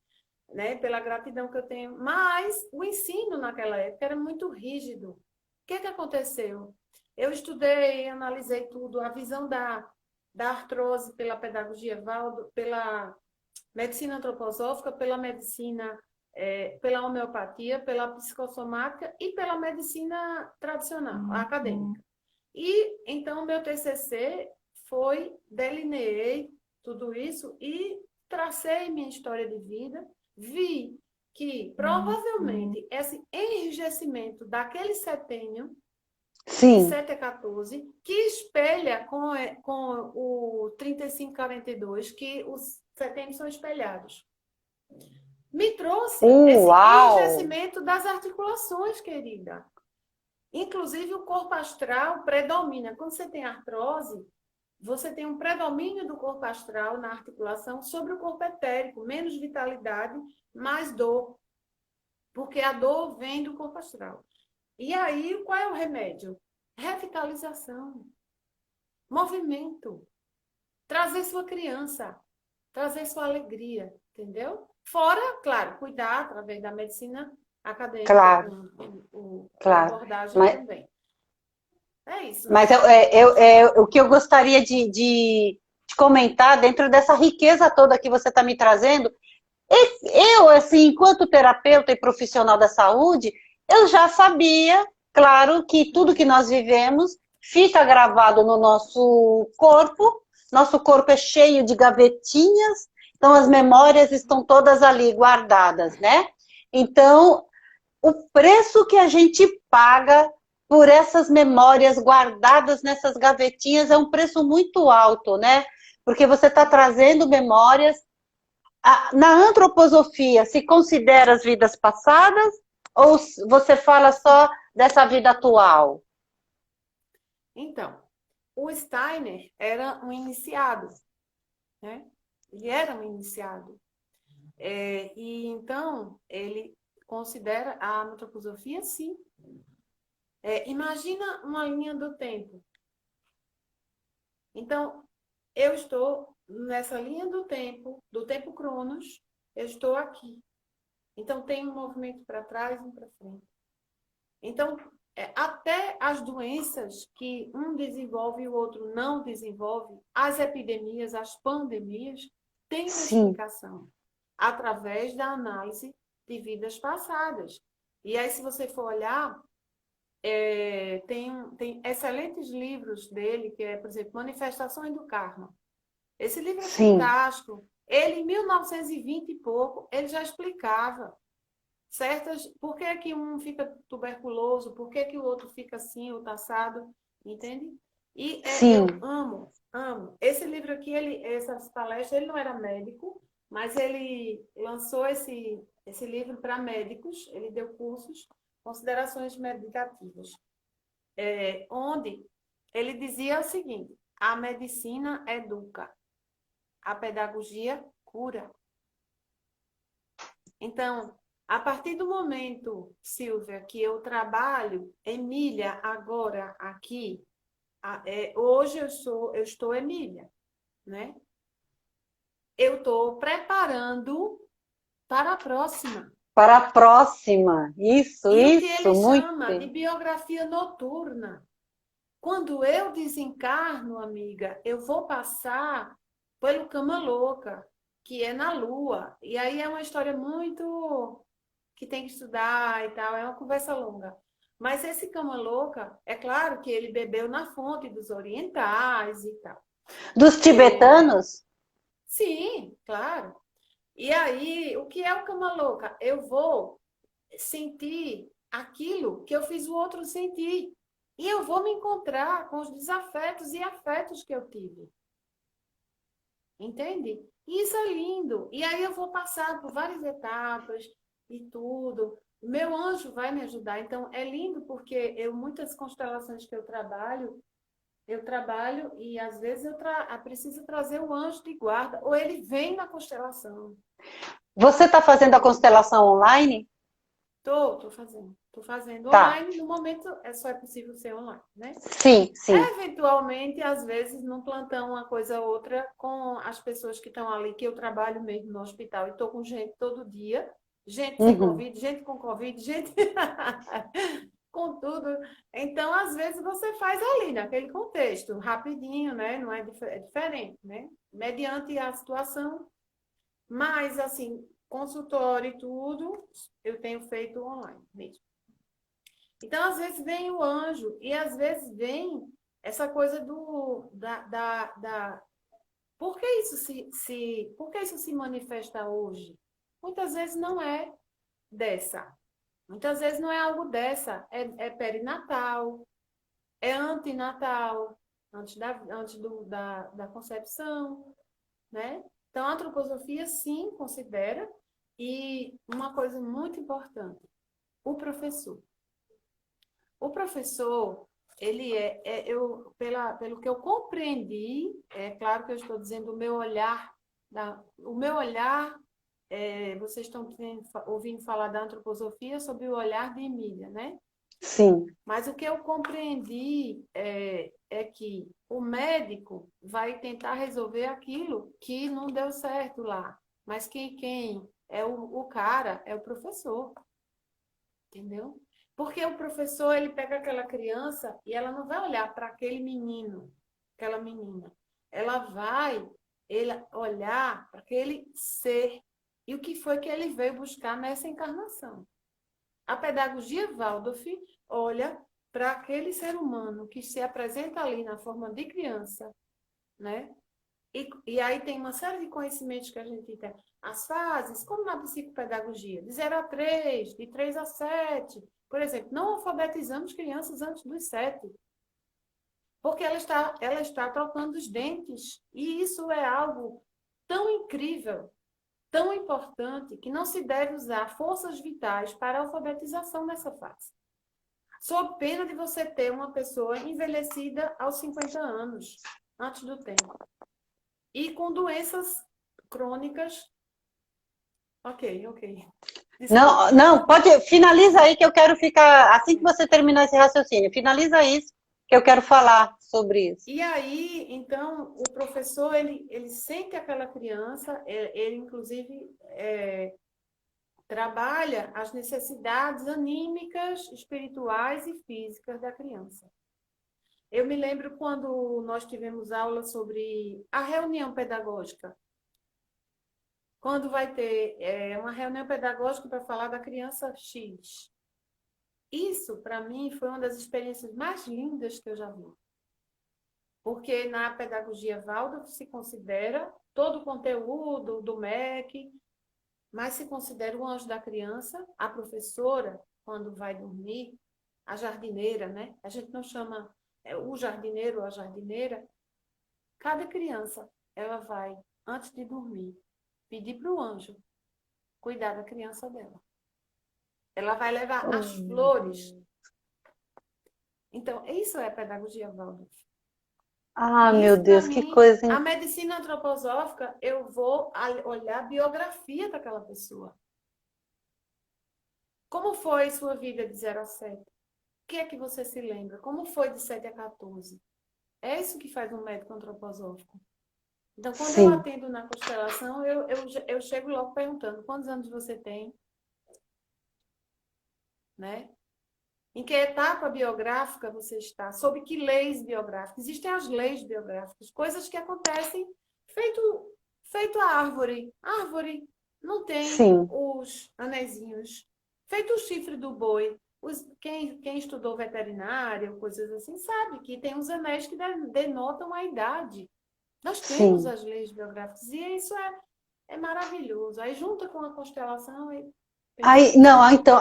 né? Pela gratidão que eu tenho. Mas o ensino naquela época era muito rígido. O que aconteceu? Eu estudei, analisei tudo, a visão da artrose pela pedagogia Valdo, pela medicina antroposófica, pela medicina, pela homeopatia, pela psicossomática e pela medicina tradicional, acadêmica. E então meu TCC delineei tudo isso e tracei minha história de vida, vi que provavelmente esse enrijecimento daquele setênio de Sim. 7 a 14, que espelha com o 35-42, que os setênios são espelhados. Me trouxe esse Uau! enrijecimento das articulações, querida. Inclusive, o corpo astral predomina. Quando você tem artrose, você tem um predomínio do corpo astral na articulação sobre o corpo etérico, menos vitalidade, mais dor. Porque a dor vem do corpo astral. E aí, qual é o remédio? Revitalização, movimento, trazer sua criança, trazer sua alegria, entendeu? Fora, claro, cuidar através da medicina acadêmica Claro, com claro. abordagem Mas, também. É isso, Mas né? o que eu gostaria de comentar dentro dessa riqueza toda que você está me trazendo, eu, assim, enquanto terapeuta e profissional da saúde, eu já sabia, claro, que tudo que nós vivemos fica gravado no nosso corpo é cheio de gavetinhas, então as memórias estão todas ali guardadas, né? Então, o preço que a gente paga por essas memórias guardadas nessas gavetinhas é um preço muito alto, né? Porque você está trazendo memórias. Na antroposofia, se considera as vidas passadas ou você fala só dessa vida atual? Então, o Steiner era um iniciado, né? Ele era um iniciado. E então, ele considera a antroposofia, sim. Imagina uma linha do tempo. Então, eu estou nessa linha do tempo Cronos, eu estou aqui. Então, tem um movimento para trás e um para frente. Então, até as doenças que um desenvolve e o outro não desenvolve, as epidemias, as pandemias, têm uma Sim, explicação através da análise de vidas passadas. E aí, se você for olhar, tem excelentes livros dele, que é, por exemplo, Manifestações do Karma. Esse livro é sim, fantástico. Ele, em 1920 e pouco, ele já explicava certas. Por que que um fica tuberculoso? Por que que o outro fica assim, ou assado? Entende? E eu sim. amo, amo. Esse livro aqui, essas palestras, ele não era médico, mas ele lançou esse livro para médicos, ele deu cursos, considerações medicativas, onde ele dizia o seguinte: a medicina educa, a pedagogia cura. Então, a partir do momento, Silvia, que eu trabalho, Emília, agora aqui, hoje eu estou Emília, né? Eu estou preparando para a próxima. Para a próxima. E o que Isso, ele muito. chama de biografia noturna. Quando eu desencarno, amiga, eu vou passar pelo Cama Louca, que é na Lua. E aí é uma história muito que tem que estudar e tal, é uma conversa longa. Mas esse Cama Louca, é claro que ele bebeu na fonte dos orientais e tal. Dos É, tibetanos? sim, claro. E aí, o que é o Cama Louca? Eu vou sentir aquilo que eu fiz o outro sentir. E eu vou me encontrar com os desafetos e afetos que eu tive. Entende? E isso é lindo. E aí eu vou passar por várias etapas e tudo. O meu anjo vai me ajudar. Então, é lindo porque muitas constelações que eu trabalho e às vezes preciso trazer o anjo de guarda, ou ele vem na constelação. Você está fazendo a constelação online? Tô fazendo. Tô fazendo Tá. online. No momento, só é possível ser online, né? Sim, sim. Eventualmente, às vezes, num plantão, uma coisa ou outra, com as pessoas que estão ali, que eu trabalho mesmo no hospital e estou com gente todo dia, gente sem Uhum. Covid, gente com Covid, gente com tudo. Então, às vezes, você faz ali, naquele contexto, rapidinho, né? Não é diferente, né? Mediante a situação, mas, assim, consultório e tudo, eu tenho feito online mesmo. Então, às vezes vem o anjo, e às vezes vem essa coisa da. Por que isso por que isso se manifesta hoje? Muitas vezes não é dessa. Muitas vezes não é algo dessa. É perinatal, é antinatal, antes da concepção, né? Então, a antroposofia, sim, considera. E uma coisa muito importante, o professor. O professor, ele pelo que eu compreendi, é claro que eu estou dizendo o meu olhar, vocês estão ouvindo falar da antroposofia sob o olhar de Emília, né? Sim. Mas o que eu compreendi é que o médico vai tentar resolver aquilo que não deu certo lá. Mas quem é o cara é o professor, entendeu? Porque o professor, ele pega aquela criança e ela não vai olhar para aquele menino, aquela menina. Ela vai olhar para aquele ser e o que foi que ele veio buscar nessa encarnação. A pedagogia Waldorf olha para aquele ser humano que se apresenta ali na forma de criança, né? E aí tem uma série de conhecimentos que a gente tem. As fases, como na psicopedagogia, de 0 a 3, de 3 a 7. Por exemplo, não alfabetizamos crianças antes dos 7, porque ela está trocando os dentes. E isso é algo tão incrível, tão importante, que não se deve usar forças vitais para a alfabetização nessa fase. Sob pena de você ter uma pessoa envelhecida aos 50 anos, antes do tempo. E com doenças crônicas. Ok. Não, Desculpa. não, pode, finaliza aí que eu quero ficar, assim que você terminar esse raciocínio, finaliza isso que eu quero falar sobre isso. E aí, então, o professor, ele sente aquela criança, ele inclusive trabalha as necessidades anímicas, espirituais e físicas da criança. Eu me lembro quando nós tivemos aula sobre a reunião pedagógica. Quando vai ter uma reunião pedagógica para falar da criança X. Isso, para mim, foi uma das experiências mais lindas que eu já vi. Porque na pedagogia Waldorf se considera todo o conteúdo do MEC, mas se considera o anjo da criança, a professora, quando vai dormir, a jardineira, né? A gente não chama o jardineiro ou a jardineira. Cada criança, ela vai, antes de dormir, pedir para o anjo cuidar da criança dela. Ela vai levar as flores. Então, isso é pedagogia Waldorf. Ah, E meu isso, para Deus, que mim, coisa. a medicina antroposófica, eu vou olhar a biografia daquela pessoa. Como foi sua vida de 0 a 7? O que é que você se lembra? Como foi de 7 a 14? É isso que faz um médico antroposófico. Então, quando eu Sim, atendo na constelação, eu chego logo perguntando quantos anos você tem, né? Em que etapa biográfica você está? Sob que leis biográficas? Existem as leis biográficas, coisas que acontecem feito a árvore. A árvore não tem sim, os anezinhos. Feito o chifre do boi. Quem estudou veterinária, coisas assim, sabe que tem os anéis que denotam a idade. Nós temos sim. as leis biográficas e isso é maravilhoso. Aí junta com a constelação é Aí, perfeito. não, então,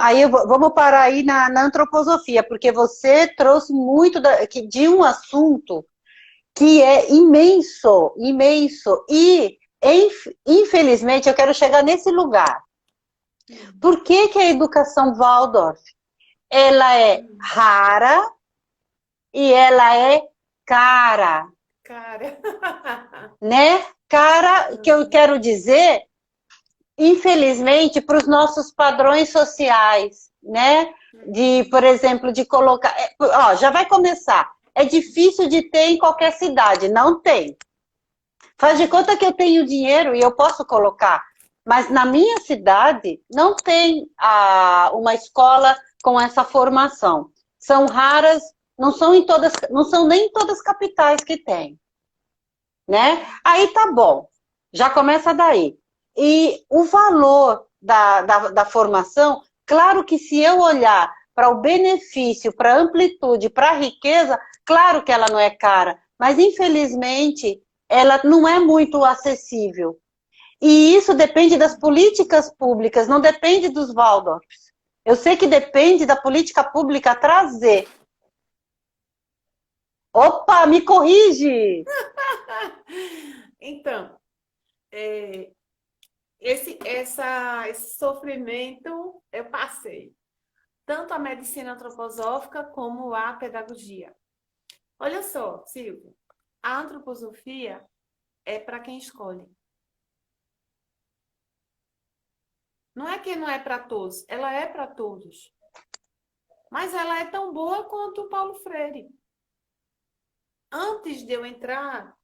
vamos parar aí na antroposofia, porque você trouxe muito de um assunto que é imenso, imenso, e infelizmente eu quero chegar nesse lugar. Por que que a educação Waldorf, ela é rara e ela é cara, Cara. né? Cara, que eu quero dizer, infelizmente, para os nossos padrões sociais, né? De, por exemplo, de colocar. Ó, já vai começar. É difícil de ter em qualquer cidade, não tem. Faz de conta que eu tenho dinheiro e eu posso colocar. Mas na minha cidade não tem uma escola com essa formação. São raras, não são em todas, não são nem em todas as capitais que tem, né? Aí tá bom, já começa daí. E o valor da formação, claro que se eu olhar para o benefício, para a amplitude, para a riqueza, claro que ela não é cara, mas infelizmente ela não é muito acessível. E isso depende das políticas públicas, não depende dos Waldorfs. Eu sei que depende da política pública trazer. Opa, me corrige! Então, esse sofrimento eu passei. Tanto a medicina antroposófica como a pedagogia. Olha só, Silvia, a antroposofia é para quem escolhe. Não é que não é para todos, ela é para todos. Mas ela é tão boa quanto o Paulo Freire. Antes de eu entrar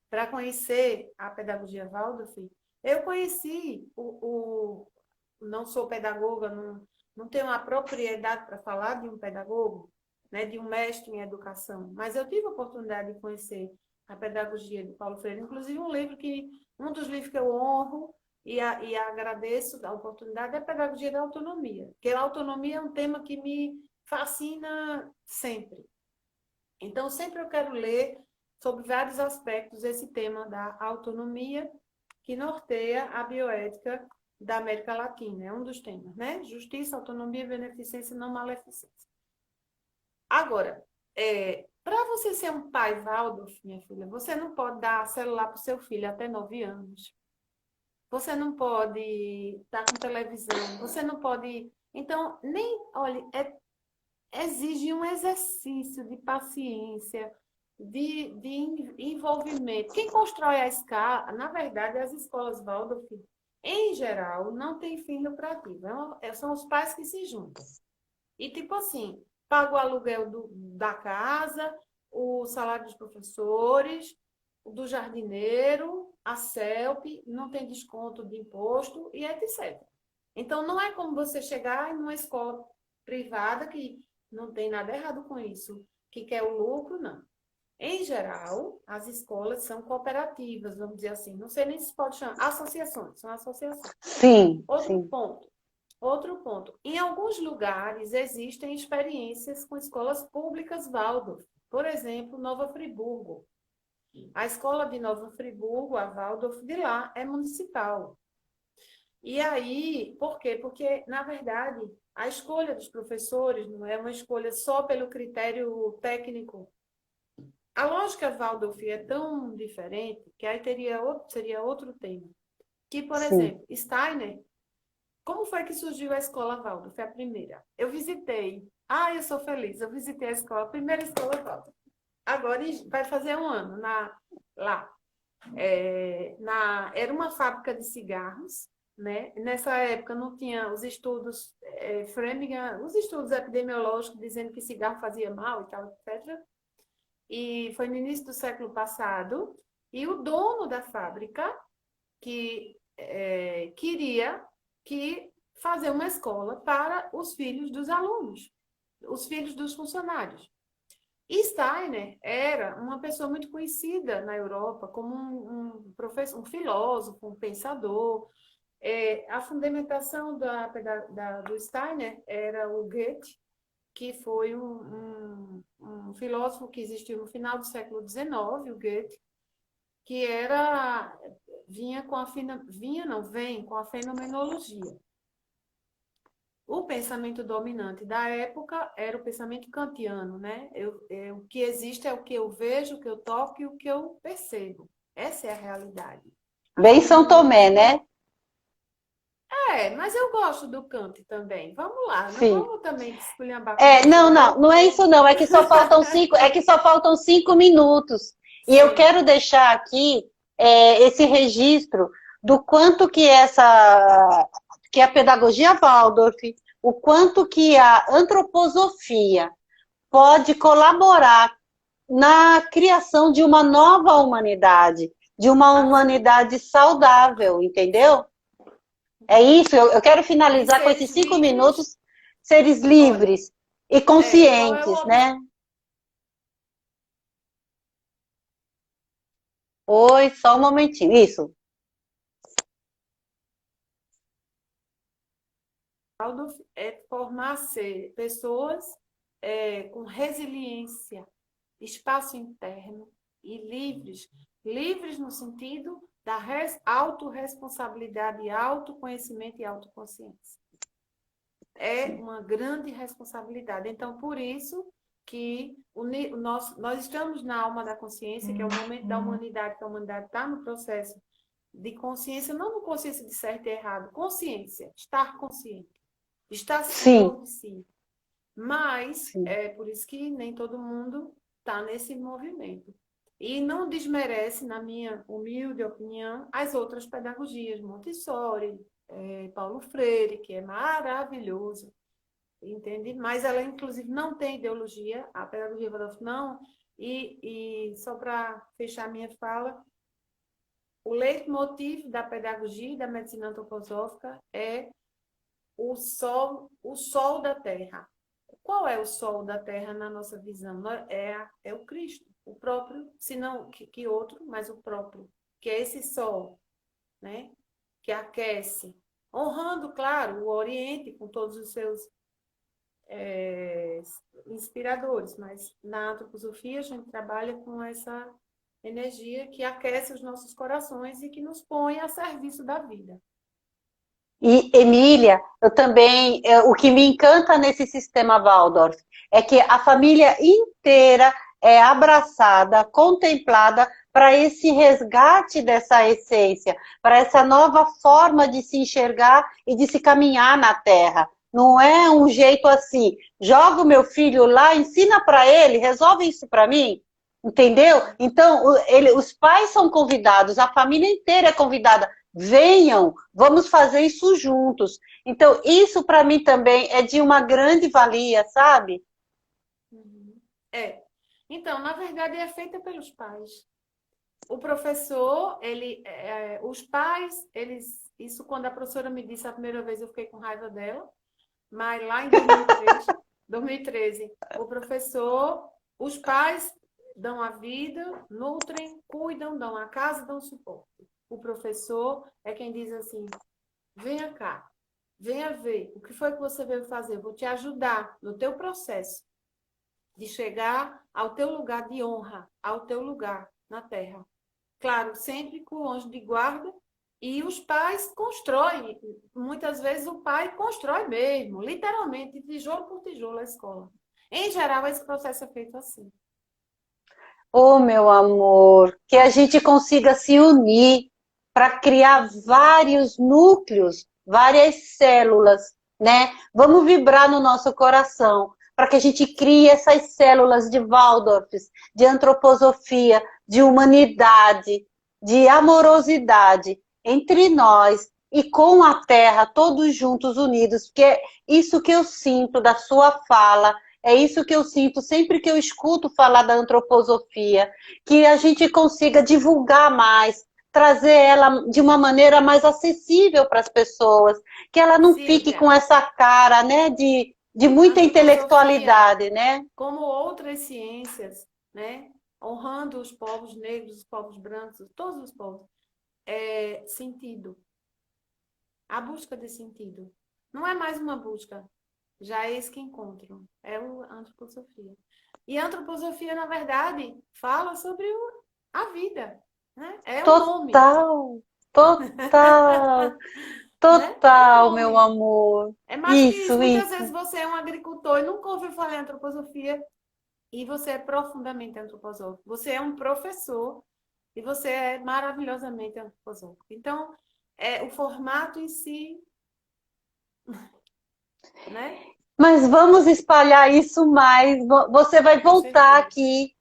para conhecer a pedagogia Waldorf, eu conheci não sou pedagoga, não tenho a propriedade para falar de um pedagogo, né, de um mestre em educação, mas eu tive a oportunidade de conhecer a pedagogia de Paulo Freire, inclusive um dos livros que eu honro e agradeço a oportunidade é a Pedagogia da Autonomia, porque a autonomia é um tema que me fascina sempre. Então, sempre eu quero ler sobre vários aspectos esse tema da autonomia que norteia a bioética da América Latina. É um dos temas, né? Justiça, autonomia, beneficência e não maleficência. Agora, para você ser um pai Waldorf, minha filha, você não pode dar celular para o seu filho até 9 anos. Você não pode estar com televisão. Você não pode... Então, olha, exige um exercício de paciência, de envolvimento. Quem constrói a escala, na verdade, as escolas Waldorf, em geral, não tem fim lucrativo. São os pais que se juntam. E, tipo assim, paga o aluguel da casa, o salário dos professores, do jardineiro, a CELP, não tem desconto de imposto e etc. Então, não é como você chegar em uma escola privada que não tem nada errado com isso, que quer o lucro, não. Em geral, as escolas são cooperativas, vamos dizer assim. Não sei nem se pode chamar. Associações, são associações. Sim, Outro sim. ponto. Outro ponto. Em alguns lugares existem experiências com escolas públicas Waldorf. Por exemplo, Nova Friburgo. A escola de Nova Friburgo, a Waldorf de lá, é municipal. E aí, por quê? Porque, na verdade, a escolha dos professores não é uma escolha só pelo critério técnico. A lógica Waldorf é tão diferente que aí seria outro tema. Que, por Sim. exemplo, Steiner, como foi que surgiu a escola Waldorf? Foi a primeira. Eu visitei. Ah, eu sou feliz. Eu visitei a escola, a primeira escola Waldorf. Agora vai fazer um ano lá. Era uma fábrica de cigarros, né? Nessa época não tinha os estudos Framingham, os estudos epidemiológicos dizendo que cigarro fazia mal e tal, etc. E foi no início do século passado. E o dono da fábrica que queria fazer uma escola para os filhos dos alunos, os filhos dos funcionários. E Steiner era uma pessoa muito conhecida na Europa como um professor, um filósofo, um pensador. A fundamentação do Steiner era o Goethe, que foi um filósofo que existiu no final do século XIX, o Goethe, que vem com a fenomenologia. O pensamento dominante da época era o pensamento kantiano, né? O que existe é o que eu vejo, o que eu toco e o que eu percebo. Essa é a realidade. Bem São Tomé, né? Mas eu gosto do Kant também. Vamos lá, não Sim. vamos também esculhambar com o Não é isso não, é que só faltam 5 minutos. E eu Sim. quero deixar aqui esse registro do quanto que a pedagogia Waldorf, o quanto que a antroposofia pode colaborar na criação de uma nova humanidade, de uma humanidade saudável, entendeu? É isso, eu quero finalizar com esses 5 minutos, seres livres e conscientes, né? Oi, só um momentinho, isso. É formar pessoas com resiliência, espaço interno e livres. Livres no sentido da autorresponsabilidade, autoconhecimento e autoconsciência. É uma grande responsabilidade. Então, por isso que nós estamos na alma da consciência, que é o momento da humanidade, que a humanidade está no processo de consciência, não no consciência de certo e errado, consciência, estar consciente, estar senhor de si. Mas é por isso que nem todo mundo está nesse movimento. E não desmerece, na minha humilde opinião, as outras pedagogias, Montessori, Paulo Freire, que é maravilhoso, entende? Mas ela, inclusive, não tem ideologia, a pedagogia Waldorf não. E só para fechar minha fala, o leitmotiv da pedagogia e da medicina antroposófica é o sol da Terra. Qual é o sol da Terra na nossa visão? É o Cristo, o próprio, se não que outro, mas o próprio, que é esse sol, né? Que aquece, honrando, claro, o Oriente com todos os seus inspiradores, mas na antroposofia a gente trabalha com essa energia que aquece os nossos corações e que nos põe a serviço da vida. E, Emília, eu também, o que me encanta nesse sistema Waldorf é que a família inteira é abraçada, contemplada para esse resgate dessa essência, para essa nova forma de se enxergar e de se caminhar na Terra. Não é um jeito assim, joga o meu filho lá, ensina para ele, resolve isso para mim, entendeu? Então, os pais são convidados, a família inteira é convidada. Venham, vamos fazer isso juntos. Então, isso para mim também é de uma grande valia, sabe? É. Então, na verdade, é feita pelos pais. O professor, os pais, isso quando a professora me disse a primeira vez, eu fiquei com raiva dela, mas lá em 2013, o professor, os pais dão a vida, nutrem, cuidam, dão a casa, dão suporte. O professor é quem diz assim, venha cá, venha ver, o que foi que você veio fazer? Eu vou te ajudar no teu processo de chegar ao teu lugar de honra, ao teu lugar na Terra. Claro, sempre com o anjo de guarda, e os pais constroem. Muitas vezes o pai constrói mesmo, literalmente, tijolo por tijolo a escola. Em geral, esse processo é feito assim. Oh, meu amor, que a gente consiga se unir para criar vários núcleos, várias células, né? Vamos vibrar no nosso coração para que a gente crie essas células de Waldorf, de antroposofia, de humanidade, de amorosidade entre nós e com a Terra, todos juntos, unidos, porque é isso que eu sinto da sua fala, é isso que eu sinto sempre que eu escuto falar da antroposofia, que a gente consiga divulgar mais, trazer ela de uma maneira mais acessível para as pessoas, que ela não fique com essa cara, né, de muita intelectualidade, né? Como outras ciências, né, honrando os povos negros, os povos brancos, todos os povos, sentido. A busca de sentido. Não é mais uma busca, já é esse que encontro. É a antroposofia. E a antroposofia, na verdade, fala sobre a vida. Né? É o nome. Total, total, total, né? Meu amor. É mais que isso. Muitas vezes você é um agricultor e nunca ouviu falar em antroposofia e você é profundamente antroposófico. Você é um professor e você é maravilhosamente antroposófico. Então, o formato em si, né? Mas vamos espalhar isso mais. Você vai voltar aqui,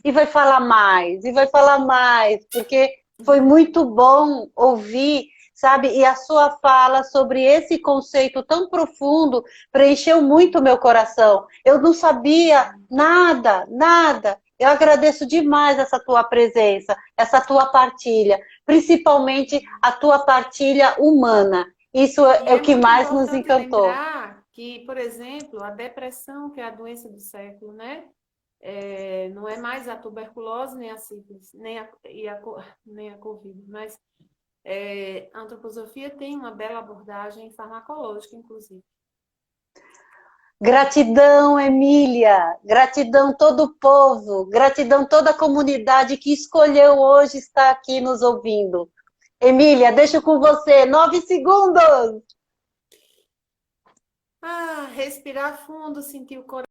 e vai falar mais, porque foi muito bom ouvir, sabe? E a sua fala sobre esse conceito tão profundo preencheu muito o meu coração. Eu não sabia nada, nada. Eu agradeço demais essa tua presença, essa tua partilha, principalmente a tua partilha humana. Isso é o que mais nos encantou. Lembrar que, por exemplo, a depressão, que é a doença do século, né? Não é mais a tuberculose, nem a sífilis, nem a Covid, mas a antroposofia tem uma bela abordagem farmacológica, inclusive. Gratidão, Emília, gratidão todo o povo, gratidão toda a comunidade que escolheu hoje estar aqui nos ouvindo. Emília, deixo com você, 9 segundos. Respirar fundo, sentir o coração.